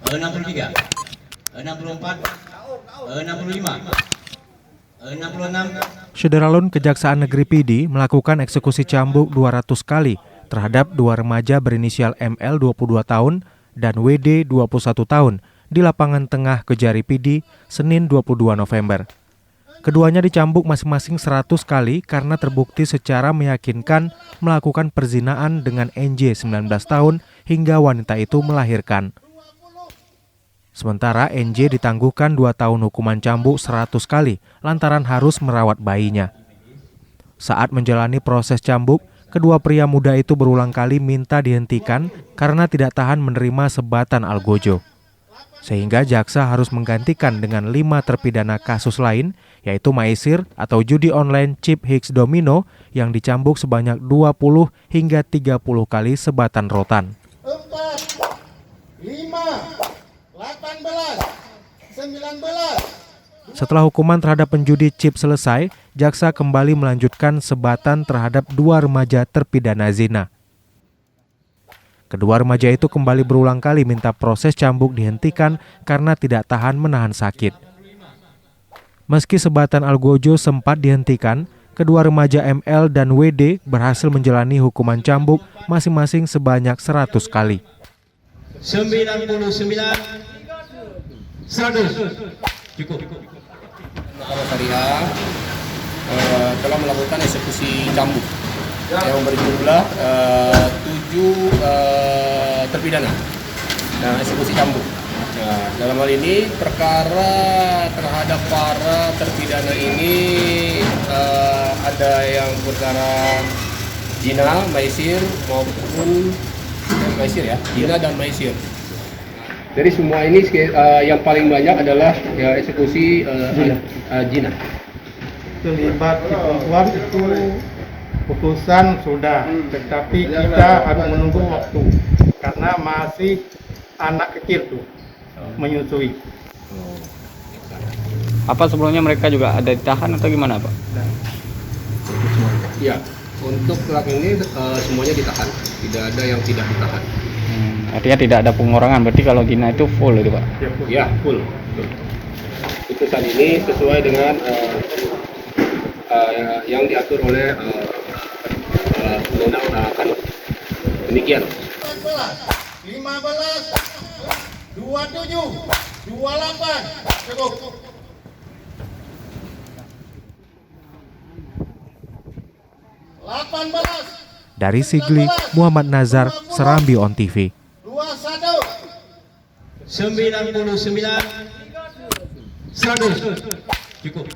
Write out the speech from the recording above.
63, 64, 65, 66. Syederalun Kejaksaan Negeri Pidi melakukan eksekusi cambuk 200 kali terhadap dua remaja berinisial ML 22 tahun dan WD 21 tahun di lapangan tengah Kejari Pidi, Senin 22 November. Keduanya dicambuk masing-masing 100 kali karena terbukti secara meyakinkan melakukan perzinaan dengan NJ 19 tahun hingga wanita itu melahirkan. Sementara NJ ditangguhkan 2 tahun hukuman cambuk 100 kali lantaran harus merawat bayinya. Saat menjalani proses cambuk, kedua pria muda itu berulang kali minta dihentikan karena tidak tahan menerima sebatan algojo. Sehingga jaksa harus menggantikan dengan 5 terpidana kasus lain, yaitu maisir atau judi online chip Hicks Domino yang dicambuk sebanyak 20 hingga 30 kali sebatan rotan. 4, 5, 18, 19. Setelah hukuman terhadap penjudi chip selesai, jaksa kembali melanjutkan sebatan terhadap 2 remaja terpidana zina. Kedua remaja itu kembali berulang kali minta proses cambuk dihentikan karena tidak tahan menahan sakit. Meski sebatan algojo sempat dihentikan, kedua remaja ML dan WD berhasil menjalani hukuman cambuk masing-masing sebanyak 100 kali. 99, 100. Cukup. Mahkamah Syariah telah melakukan eksekusi cambuk yang berjumlah 7 terpidana dan eksekusi cambuk. Nah, dalam hal ini perkara terhadap para terpidana ini ada yang perkara zina, maisir maupun maisir ya, zina dan maisir. Dari semua ini yang paling banyak adalah ya, eksekusi zina. Terlibat si perempuan itu putusan sudah, tetapi kita harus menunggu waktu karena masih anak kecil tuh menyusui. Apa sebelumnya mereka juga ada ditahan atau gimana, Pak? Ya, untuk pelaku ini semuanya ditahan, tidak ada yang tidak ditahan. Artinya tidak ada pengurangan, berarti kalau zina itu full itu, Pak? Ya, full. Putusan ini sesuai dengan yang diatur oleh undang-undang kanun. Demikian. 15, 27, 28, cukup. Dari Sigli, Muhammad Nazar, Serambi On TV. 99, 100. Cukup.